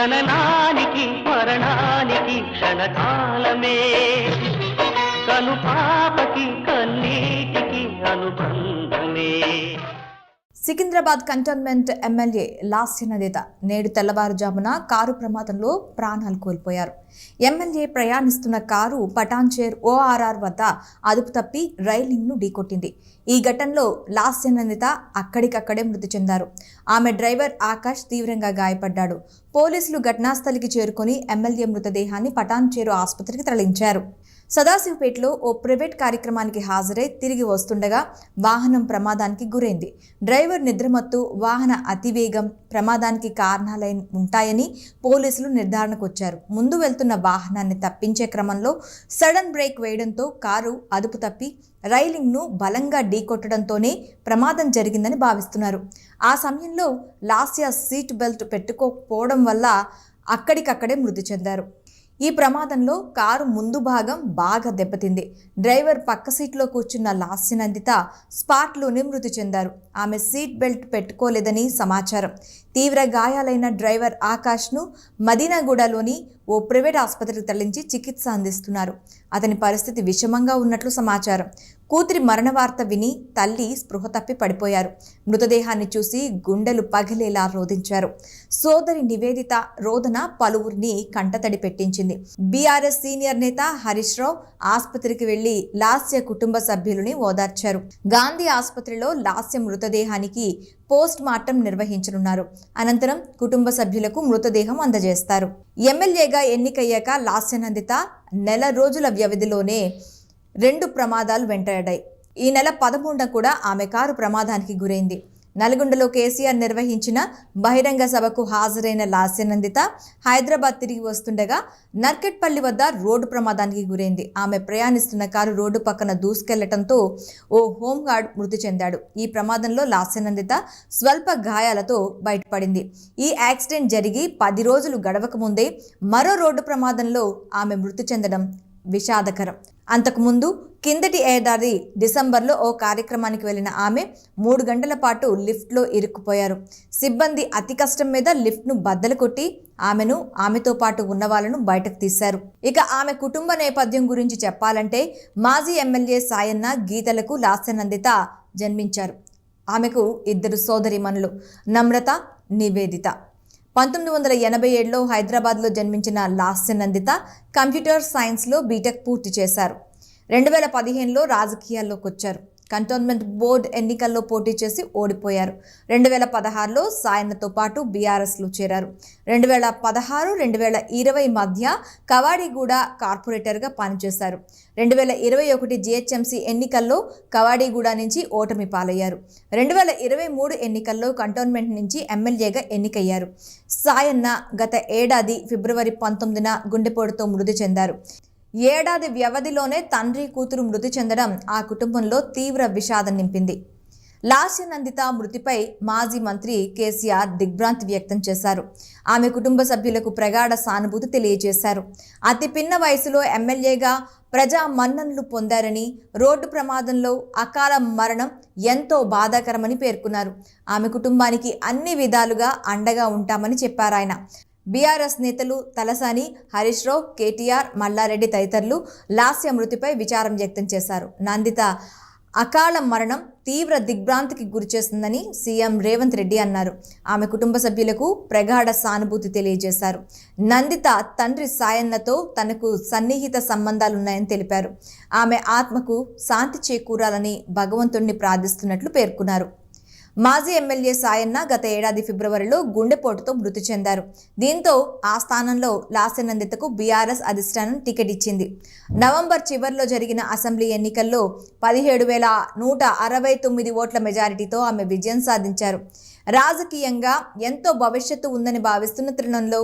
జననానికి మరణానికి క్షణకాలమే కనుపాపకి కన్నీటికి అనుబంధమే. Secunderabad cantonment MLA లాస్యనదేత నేడు తెల్లవారుజామున కారు ప్రమాదంలో ప్రాణాలు కోల్పోయారు. ఎమ్మెల్యే ప్రయాణిస్తున్న కారు పటాన్చేర్ ORR వద్ద అదుపు తప్పి రైలింగ్ను ఢీకొట్టింది. ఈ ఘటనలో లాస్యనదేత అక్కడికక్కడే మృతి చెందారు. ఆమె డ్రైవర్ ఆకాష్ తీవ్రంగా గాయపడ్డాడు. పోలీసులు ఘటనాస్థలికి చేరుకుని ఎమ్మెల్యే మృతదేహాన్ని పటాన్చేరు ఆసుపత్రికి తరలించారు. సదాశివపేటలో ఓ ప్రైవేట్ కార్యక్రమానికి హాజరై తిరిగి వస్తుండగా వాహనం ప్రమాదానికి గురైంది. డ్రైవర్ నిద్రమత్తు, వాహన అతివేగం ప్రమాదానికి కారణాలై ఉంటాయని పోలీసులు నిర్ధారణకు వచ్చారు. ముందు వెళ్తున్న వాహనాన్ని తప్పించే క్రమంలో సడన్ బ్రేక్ వేయడంతో కారు అదుపు తప్పి రైలింగ్ను బలంగా ఢీకొట్టడంతోనే ప్రమాదం జరిగిందని భావిస్తున్నారు. ఆ సమయంలో లాస్య సీట్ బెల్ట్ పెట్టుకోకపోవడం వల్ల అక్కడికక్కడే మృతి చెందారు. ఈ ప్రమాదంలో కారు ముందు భాగం బాగా దెబ్బతింది. డ్రైవర్ పక్క సీట్లో కూర్చున్న లాస్యనందిత స్పాట్లోనే మృతి చెందారు. ఆమె సీట్ బెల్ట్ పెట్టుకోలేదని సమాచారం. తీవ్ర గాయాలైన డ్రైవర్ ఆకాష్ను మదీనాగూడలోని ఓ ప్రైవేట్ ఆసుపత్రికి తరలించి చికిత్స అందిస్తున్నారు. అతని పరిస్థితి విషమంగా ఉన్నట్లు సమాచారం. కూతురి మరణ వార్త విని తల్లి స్పృహ తప్పి పడిపోయారు. మృతదేహాన్ని చూసి గుండెలు పగిలేలా రోదించారు. సోదరి నివేదిత రోదన పలువురిని కంటతడి పెట్టించింది. బీఆర్ఎస్ సీనియర్ నేత హరీష్ రావు ఆసుపత్రికి వెళ్లి లాస్య కుటుంబ సభ్యులని ఓదార్చారు. గాంధీ ఆసుపత్రిలో లాస్య మృతదేహానికి పోస్ట్ మార్టం నిర్వహించనున్నారు. అనంతరం కుటుంబ సభ్యులకు మృతదేహం అందజేస్తారు. ఎమ్మెల్యేగా ఎన్నికయ్యాక లాస్యనందిత నెల రోజుల వ్యవధిలోనే 2 ప్రమాదాలు వెంటాడాయి. ఈ నెల 13న కూడా ఆమె కారు ప్రమాదానికి గురైంది. నల్గొండలో కేసీఆర్ నిర్వహించిన బహిరంగ సభకు హాజరైన లాస్యనందిత హైదరాబాద్ తిరిగి వస్తుండగా నర్కెట్పల్లి వద్ద రోడ్డు ప్రమాదానికి గురైంది. ఆమె ప్రయాణిస్తున్న కారు రోడ్డు పక్కన దూసుకెళ్లడంతో ఓ హోంగార్డ్ మృతి చెందాడు. ఈ ప్రమాదంలో లాస్యనందిత స్వల్ప గాయాలతో బయటపడింది. ఈ యాక్సిడెంట్ జరిగి 10 రోజులు గడవక ముందే మరో రోడ్డు ప్రమాదంలో ఆమె మృతి చెందడం విషాదకరం. అంతకుముందు కిందటి ఏడాది డిసెంబర్లో ఓ కార్యక్రమానికి వెళ్లిన ఆమె 3 గంటల పాటు లిఫ్ట్లో ఇరుక్కుపోయారు. సిబ్బంది అతి కష్టం మీద లిఫ్ట్ను బద్దలు కొట్టి ఆమెతో పాటు ఉన్న వాళ్ళను బయటకు తీశారు. ఇక ఆమె కుటుంబ నేపథ్యం గురించి చెప్పాలంటే మాజీ ఎమ్మెల్యే సాయన్న గీతలకు లాస్యనందిత జన్మించారు. ఆమెకు 2 సోదరీమణులు నమ్రత, నివేదిత. 1987లో హైదరాబాద్లో జన్మించిన లాస్యనందిత కంప్యూటర్ సైన్స్లో బీటెక్ పూర్తి చేశారు. 2015లో రాజకీయాల్లోకి వచ్చారు. కంటోన్మెంట్ బోర్డు ఎన్నికల్లో పోటీ చేసి ఓడిపోయారు. 2016లో సాయన్నతో పాటు బీఆర్ఎస్లో చేరారు. 2016-2020 మధ్య కవాడిగూడ కార్పొరేటర్గా పనిచేశారు. 2021 జీహెచ్ఎంసీ ఎన్నికల్లో కవాడిగూడ నుంచి ఓటమి పాలయ్యారు. 2023 ఎన్నికల్లో కంటోన్మెంట్ నుంచి ఎమ్మెల్యేగా ఎన్నికయ్యారు. సాయన్న గత ఏడాది ఫిబ్రవరి 19న గుండెపోటుతో మృతి చెందారు. ఏడాది వ్యవధిలోనే తండ్రి కూతురు మృతి చెందడం ఆ కుటుంబంలో తీవ్ర విషాదం నింపింది. లాస్యనందిత మృతిపై మాజీ మంత్రి కేసీఆర్ దిగ్భ్రాంతి వ్యక్తం చేశారు. ఆమె కుటుంబ సభ్యులకు ప్రగాఢ సానుభూతి తెలియజేశారు. అతి పిన్న వయసులో ఎమ్మెల్యేగా ప్రజా మన్ననలు పొందారని, రోడ్డు ప్రమాదంలో అకాల మరణం ఎంతో బాధాకరమని పేర్కొన్నారు. ఆమె కుటుంబానికి అన్ని విధాలుగా అండగా ఉంటామని చెప్పారాయన. బీఆర్ఎస్ నేతలు తలసాని, హరీష్ రావు, కేటీఆర్, మల్లారెడ్డి తదితరులు లాస్య మృతిపై విచారం వ్యక్తం చేశారు. నందిత అకాల మరణం తీవ్ర దిగ్భ్రాంతికి గురిచేస్తుందని సీఎం రేవంత్ రెడ్డి అన్నారు. ఆమె కుటుంబ సభ్యులకు ప్రగాఢ సానుభూతి తెలియజేశారు. నందిత తండ్రి సాయన్నతో తనకు సన్నిహిత సంబంధాలున్నాయని తెలిపారు. ఆమె ఆత్మకు శాంతి చేకూరాలని భగవంతుణ్ణి ప్రార్థిస్తున్నట్లు పేర్కొన్నారు. మాజీ ఎమ్మెల్యే సాయన్న గత ఏడాది ఫిబ్రవరిలో గుండెపోటుతో మృతి చెందారు. దీంతో ఆ స్థానంలో లాస్యనందితకు బీఆర్ఎస్ అధిష్టానం టికెట్ ఇచ్చింది. నవంబర్ చివరిలో జరిగిన అసెంబ్లీ ఎన్నికల్లో 17,169 ఓట్ల మెజారిటీతో ఆమె విజయం సాధించారు. రాజకీయంగా ఎంతో భవిష్యత్తు ఉందని భావిస్తున్న తరుణంలో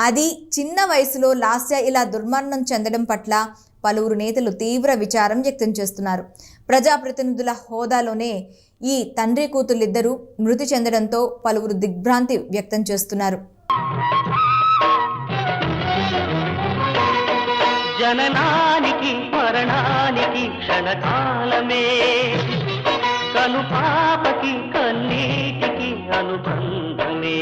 అది చిన్న వయసులో లాస్య ఇలా దుర్మరణం చెందడం పట్ల పలువురు నేతలు తీవ్ర విచారం వ్యక్తం చేస్తున్నారు. ప్రజాప్రతినిధుల హోదాలోనే ఈ తండ్రి కూతుళ్ళిద్దరూ మృతి చెందడంతో పలువురు దిగ్భ్రాంతి వ్యక్తం చేస్తున్నారు. జననానికి మరణానికి క్షణకాలమే కనుపాపకి కన్నీటికి అనుబంధమే.